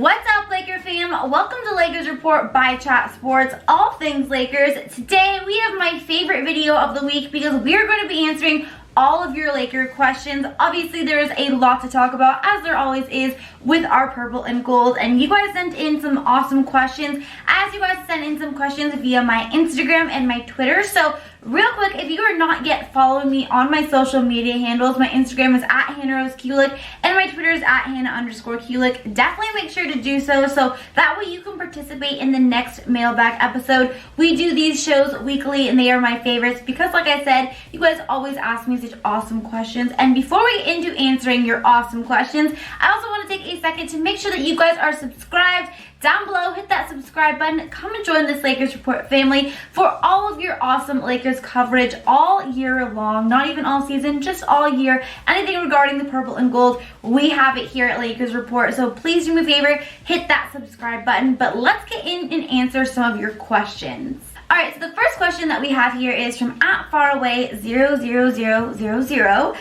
What's up, Laker fam? Welcome to Lakers Report by Chat Sports, all things Lakers. Today we have my favorite video of the week because we are going to be answering all of your Laker questions. Obviously, there is a lot to talk about, as there always is with our purple and gold, and you guys sent in some awesome questions, as you guys sent in some questions via my Instagram and my Twitter. So real quick, if you are not yet following me on my social media handles, my Instagram is at HannahRoseKulik and my Twitter is at Hannah_Kulik. Definitely make sure to do so that way you can participate in the next mailbag episode. We do these shows weekly and they are my favorites because, like I said, you guys always ask me such awesome questions. And before we get into answering your awesome questions, I also want to take a second to make sure that you guys are subscribed. Down below, hit that subscribe button. Come and join this Lakers Report family for all of your awesome Lakers coverage all year long. Not even all season, just all year. Anything regarding the purple and gold, we have it here at Lakers Report. So please do me a favor, hit that subscribe button. But let's get in and answer some of your questions. Alright, so the first question that we have here is from @faraway00000.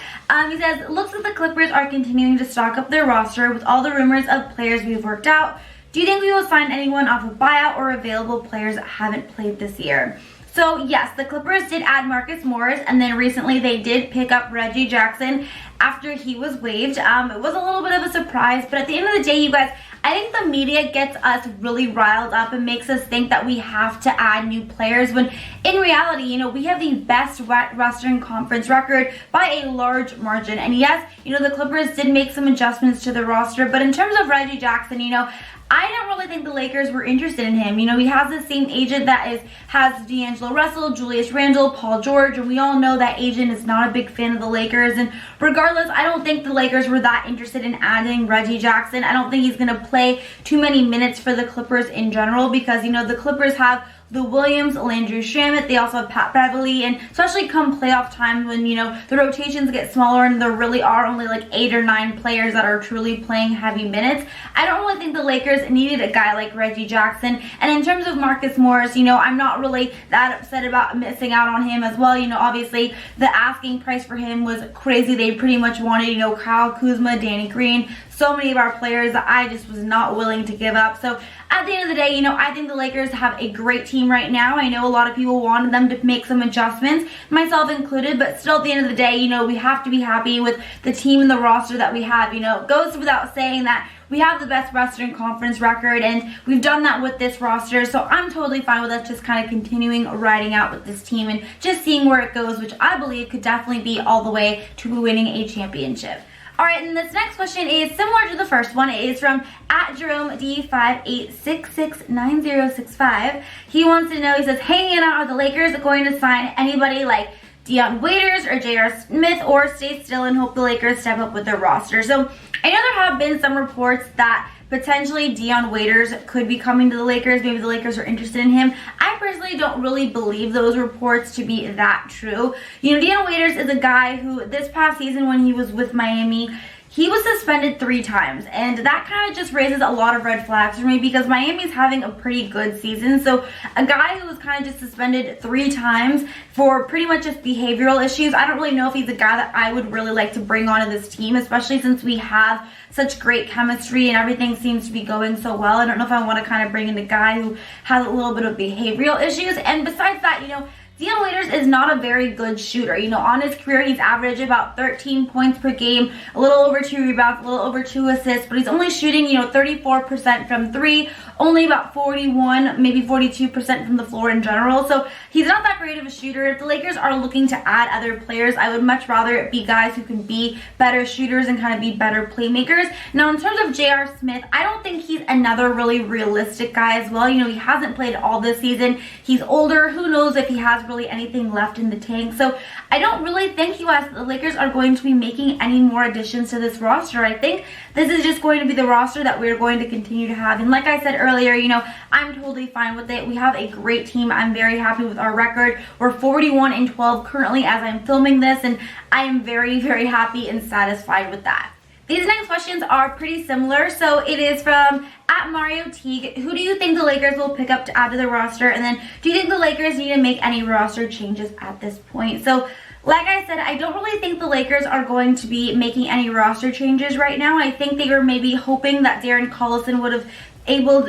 He says, looks like the Clippers are continuing to stock up their roster with all the rumors of players we've worked out. Do you think we will sign anyone off of buyout or available players that haven't played this year? So yes, the Clippers did add Marcus Morris, and then recently they did pick up Reggie Jackson after he was waived. It was a little bit of a surprise, but at the end of the day, you guys, I think the media gets us really riled up and makes us think that we have to add new players when in reality, you know, we have the best Western Conference record by a large margin. And yes, you know, the Clippers did make some adjustments to the roster, but in terms of Reggie Jackson, you know, I don't really think the Lakers were interested in him. You know, he has the same agent that has D'Angelo Russell, Julius Randle, Paul George, and we all know that agent is not a big fan of the Lakers. And regardless, I don't think the Lakers were that interested in adding Reggie Jackson. I don't think he's going to play too many minutes for the Clippers in general because, you know, the Clippers have Lou Williams, Landry Shamet, they also have Pat Beverly, and especially come playoff time when, you know, the rotations get smaller and there really are only like 8 or 9 players that are truly playing heavy minutes. I don't really think the Lakers needed a guy like Reggie Jackson. And in terms of Marcus Morris, you know, I'm not really that upset about missing out on him as well. You know, obviously the asking price for him was crazy. They pretty much wanted, you know, Kyle Kuzma, Danny Green, so many of our players that I just was not willing to give up. So at the end of the day, you know, I think the Lakers have a great team right now. I know a lot of people wanted them to make some adjustments, myself included, but still at the end of the day, you know, we have to be happy with the team and the roster that we have. You know, it goes without saying that we have the best Western Conference record, and we've done that with this roster, so I'm totally fine with us just kind of continuing riding out with this team and just seeing where it goes, which I believe could definitely be all the way to winning a championship. Alright, and this next question is similar to the first one. It is from @JeromeD58669065. He wants to know, he says, hey Anna, are the Lakers going to sign anybody like Dion Waiters or J.R. Smith, or stay still and hope the Lakers step up with their roster? So I know there have been some reports that potentially Dion Waiters could be coming to the Lakers. Maybe the Lakers are interested in him. I personally don't really believe those reports to be that true. You know, Dion Waiters is a guy who this past season when he was with Miami, he was suspended 3 times, and that kind of just raises a lot of red flags for me because Miami's having a pretty good season. So a guy who was kind of just suspended 3 times for pretty much just behavioral issues, I don't really know if he's a guy that I would really like to bring onto this team, especially since we have such great chemistry and everything seems to be going so well. I don't know if I want to kind of bring in a guy who has a little bit of behavioral issues. And besides that, you know, Dion Waiters is not a very good shooter. You know, on his career, he's averaged about 13 points per game, a little over 2 rebounds, a little over 2 assists, but he's only shooting, you know, 34% from 3, only about 41, maybe 42% from the floor in general. So he's not that great of a shooter. If the Lakers are looking to add other players, I would much rather it be guys who can be better shooters and kind of be better playmakers. Now, in terms of J.R. Smith, I don't think he's another really realistic guy as well. You know, he hasn't played all this season. He's older. Who knows if he has really anything left in the tank. So I don't really think the Lakers are going to be making any more additions to this roster. I think this is just going to be the roster that we're going to continue to have. And like I said earlier, you know, I'm totally fine with it. We have a great team. I'm very happy with our record. We're 41-12 currently as I'm filming this, and I am very, very happy and satisfied with that. These next questions are pretty similar. So it is from @Mario Teague. Who do you think the Lakers will pick up to add to the roster? And then do you think the Lakers need to make any roster changes at this point? So like I said, I don't really think the Lakers are going to be making any roster changes right now. I think they were maybe hoping that Darren Collison would have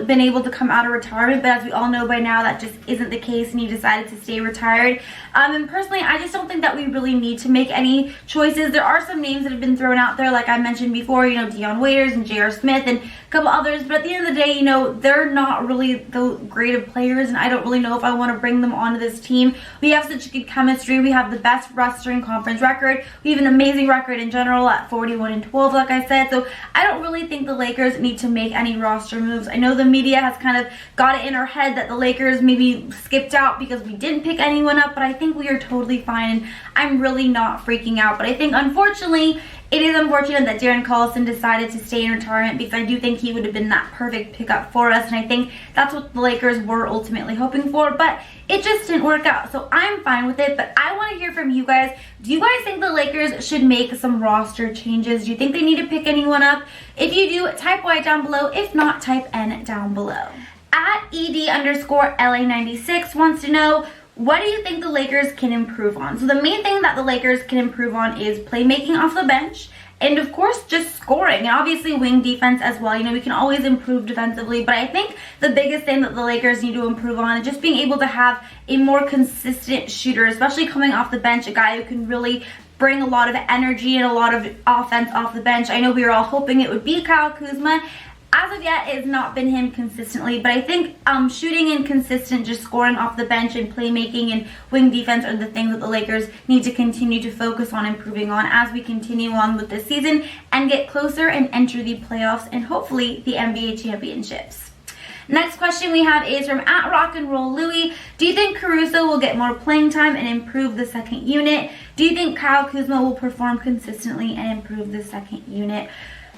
been able to come out of retirement, but as we all know by now, that just isn't the case, and he decided to stay retired. And personally, I just don't think that we really need to make any choices. There are some names that have been thrown out there, like I mentioned before, you know, Dion Waiters and J.R. Smith and a couple others, but at the end of the day, you know, they're not really the great of players, and I don't really know if I want to bring them onto this team. We have such good chemistry. We have the best roster in conference record. We have an amazing record in general at 41-12, like I said, so I don't really think the Lakers need to make any roster moves. I know the media has kind of got it in our head that the Lakers maybe skipped out because we didn't pick anyone up, but I think we are totally fine, and I'm really not freaking out. But I think, unfortunately, it is unfortunate that Darren Collison decided to stay in retirement, because I do think he would have been that perfect pickup for us, and I think that's what the Lakers were ultimately hoping for, but it just didn't work out. So I'm fine with it, but I want to hear from you guys. Do you guys think the Lakers should make some roster changes? Do you think they need to pick anyone up? If you do, type Y down below. If not, type N down below. @ED_LA96 wants to know, what do you think the Lakers can improve on? So the main thing that the Lakers can improve on is playmaking off the bench, and of course just scoring, and obviously wing defense as well. You know, we can always improve defensively, but I think the biggest thing that the Lakers need to improve on is just being able to have a more consistent shooter, especially coming off the bench, a guy who can really bring a lot of energy and a lot of offense off the bench. I know we were all hoping it would be Kyle Kuzma. As of yet, it has not been him consistently, but I think shooting and consistent, just scoring off the bench and playmaking and wing defense are the things that the Lakers need to continue to focus on improving on as we continue on with this season and get closer and enter the playoffs and hopefully the NBA championships. Next question we have is from @RockandRollLouis. Do you think Caruso will get more playing time and improve the second unit? Do you think Kyle Kuzma will perform consistently and improve the second unit?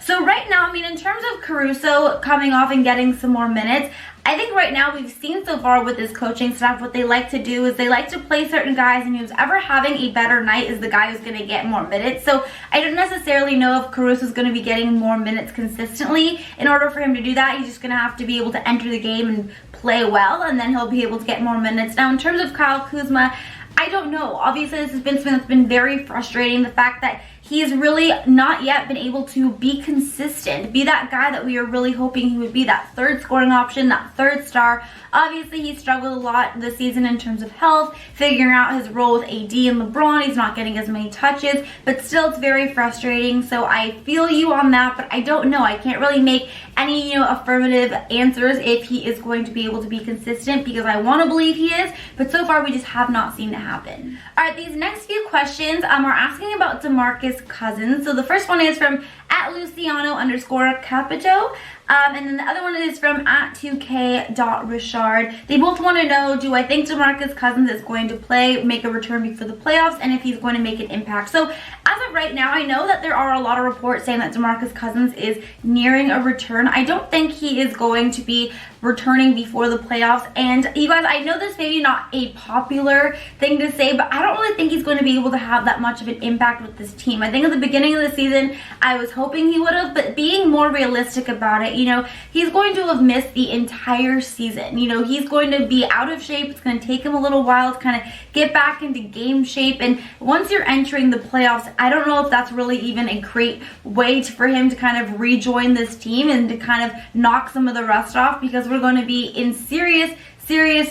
So right now, I mean, in terms of Caruso coming off and getting some more minutes, I think right now we've seen so far with this coaching staff, what they like to do is they like to play certain guys, and who's ever having a better night is the guy who's going to get more minutes. So I don't necessarily know if Caruso's going to be getting more minutes consistently. In order for him to do that, he's just going to have to be able to enter the game and play well, and then he'll be able to get more minutes. Now, in terms of Kyle Kuzma, I don't know. Obviously, this has been something that's been very frustrating. The fact that he's really not yet been able to be consistent, be that guy that we are really hoping he would be, that third scoring option, that third star. Obviously, he struggled a lot this season in terms of health, figuring out his role with AD and LeBron. He's not getting as many touches, but still it's very frustrating. So I feel you on that, but I don't know. I can't really make any, you know, affirmative answers if he is going to be able to be consistent, because I want to believe he is, but so far we just have not seen it happen. All right, these next few questions are asking about DeMarcus Cousins. So the first one is from @Luciano_Capito. And then the other one is from @2k.Richard. They both want to know, do I think DeMarcus Cousins is going to make a return before the playoffs, and if he's going to make an impact. So as of right now, I know that there are a lot of reports saying that DeMarcus Cousins is nearing a return. I don't think he is going to be returning before the playoffs. And you guys, I know this may be not a popular thing to say, but I don't really think he's going to be able to have that much of an impact with this team. I think at the beginning of the season, I was hoping he would have, but being more realistic about it, you know, he's going to have missed the entire season. You know, he's going to be out of shape. It's going to take him a little while to kind of get back into game shape. And once you're entering the playoffs, I don't know if that's really even a great way for him to kind of rejoin this team and to kind of knock some of the rust off, because we're going to be in serious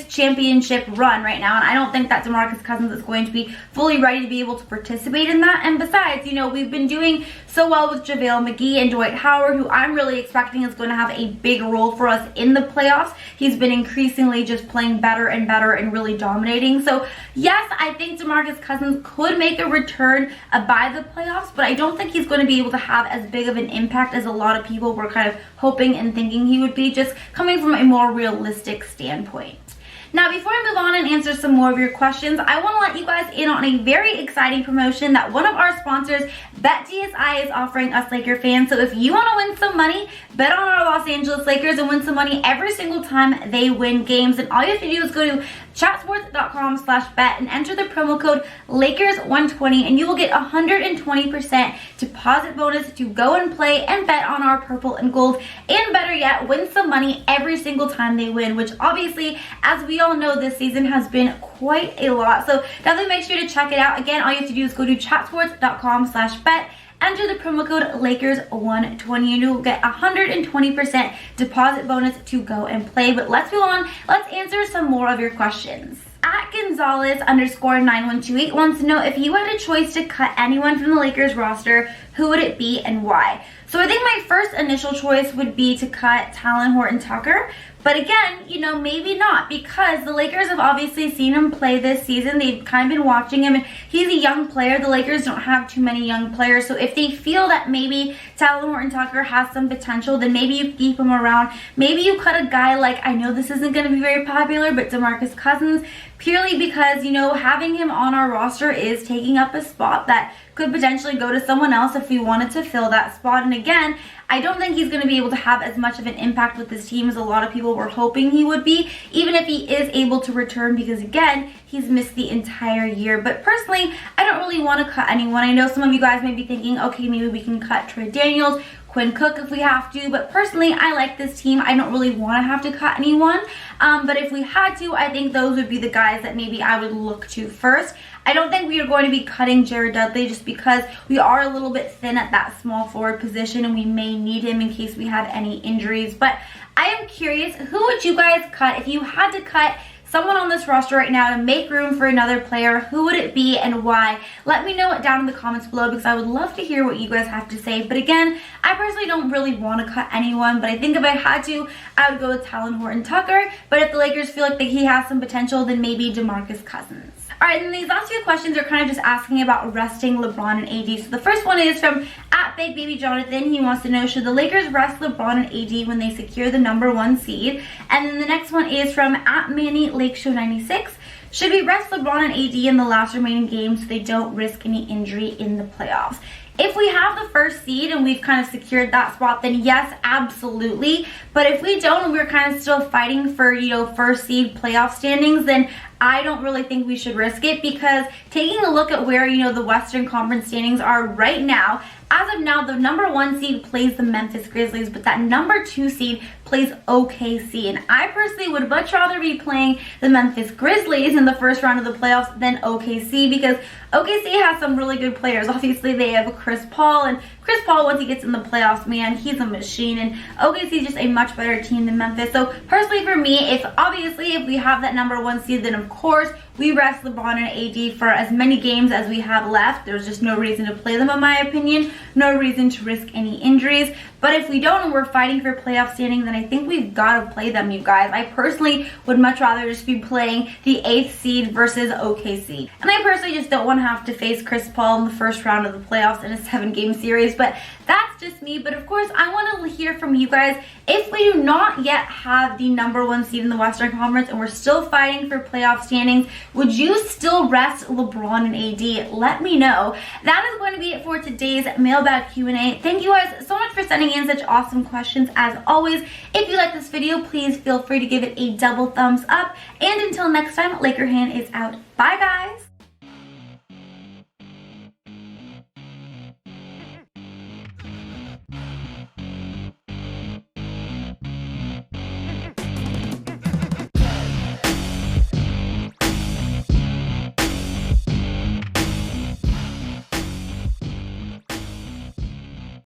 championship run right now, and I don't think that DeMarcus Cousins is going to be fully ready to be able to participate in that. And besides, you know, we've been doing so well with JaVale McGee and Dwight Howard, who I'm really expecting is going to have a big role for us in the playoffs. He's been increasingly just playing better and better and really dominating. So yes, I think DeMarcus Cousins could make a return by the playoffs, but I don't think he's going to be able to have as big of an impact as a lot of people were kind of hoping and thinking he would be, just coming from a more realistic standpoint. Now, before I move on and answer some more of your questions, I want to let you guys in on a very exciting promotion that one of our sponsors, BetDSI, is offering us Laker fans. So if you want to win some money, bet on our Los Angeles Lakers and win some money every single time they win games. And all you have to do is go to chatsports.com/bet and enter the promo code Lakers120 and you will get 120% deposit bonus to go and play and bet on our purple and gold, and better yet, win some money every single time they win, which obviously, as we all know, this season has been quite a lot. So definitely make sure to check it out. Again, all you have to do is go to chatsports.com/bet, enter the promo code Lakers120 and you will get 120% deposit bonus to go and play. But let's move on. Let's answer some more of your questions. At Gonzalez_9128 wants to know, if you had a choice to cut anyone from the Lakers roster, who would it be and why? So I think my first initial choice would be to cut Talen Horton-Tucker. But again, you know, maybe not, because the Lakers have obviously seen him play this season. They've kind of been watching him, and he's a young player. The Lakers don't have too many young players. So if they feel that maybe Talen Horton-Tucker has some potential, then maybe you keep him around. Maybe you cut a guy like, I know this isn't going to be very popular, but DeMarcus Cousins, purely because, you know, having him on our roster is taking up a spot that could potentially go to someone else if we wanted to fill that spot. And again, I don't think he's going to be able to have as much of an impact with this team as a lot of people were hoping he would be, even if he is able to return, because again, he's missed the entire year. But personally, I don't really want to cut anyone. I know some of you guys may be thinking, okay, maybe we can cut Trey Daniels, Quinn Cook if we have to, but personally, I like this team. I don't really want to have to cut anyone, but if we had to, I think those would be the guys that maybe I would look to first. I don't think we are going to be cutting Jared Dudley just because we are a little bit thin at that small forward position and we may need him in case we have any injuries. But I am curious, who would you guys cut if you had to cut someone on this roster right now to make room for another player? Who would it be and why? Let me know it down in the comments below, because I would love to hear what you guys have to say. But again, I personally don't really want to cut anyone, but I think if I had to, I would go with Talen Horton-Tucker. But if the Lakers feel like that he has some potential, then maybe DeMarcus Cousins. Alright, and these last few questions are kind of just asking about resting LeBron and AD. So the first one is from @BigBabyJonathan. He wants to know, should the Lakers rest LeBron and AD when they secure the #1 seed? And then the next one is from @MannyLakeshow96. Should we rest LeBron and AD in the last remaining games so they don't risk any injury in the playoffs? If we have the first seed and we've kind of secured that spot, then yes, absolutely. But if we don't and we're kind of still fighting for, you know, first seed playoff standings, then I don't really think we should risk it, because taking a look at where, you know, the Western Conference standings are right now, as of now, the #1 seed plays the Memphis Grizzlies, but that #2 seed plays OKC. And I personally would much rather be playing the Memphis Grizzlies in the first round of the playoffs than OKC, because OKC has some really good players. Obviously, they have Chris Paul, and Chris Paul, once he gets in the playoffs, man, he's a machine. And OKC is just a much better team than Memphis. So personally for me, if we have that #1 seed, then of course we rest LeBron and AD for as many games as we have left. There's just no reason to play them, in my opinion. No reason to risk any injuries. But if we don't and we're fighting for playoff standing, then I think we've got to play them, you guys. I personally would much rather just be playing the 8th seed versus OKC. And I personally just don't want to have to face Chris Paul in the first round of the playoffs in a 7-game series. But that's just me. But of course, I want to hear from you guys. If we do not yet have the #1 seed in the Western Conference and we're still fighting for playoff standings, would you still rest LeBron and AD? Let me know. That is going to be it for today's mailbag Q&A. Thank you guys so much for sending in such awesome questions as always. If you like this video, please feel free to give it a double thumbs up. And until next time, Laker Hand is out. Bye, guys.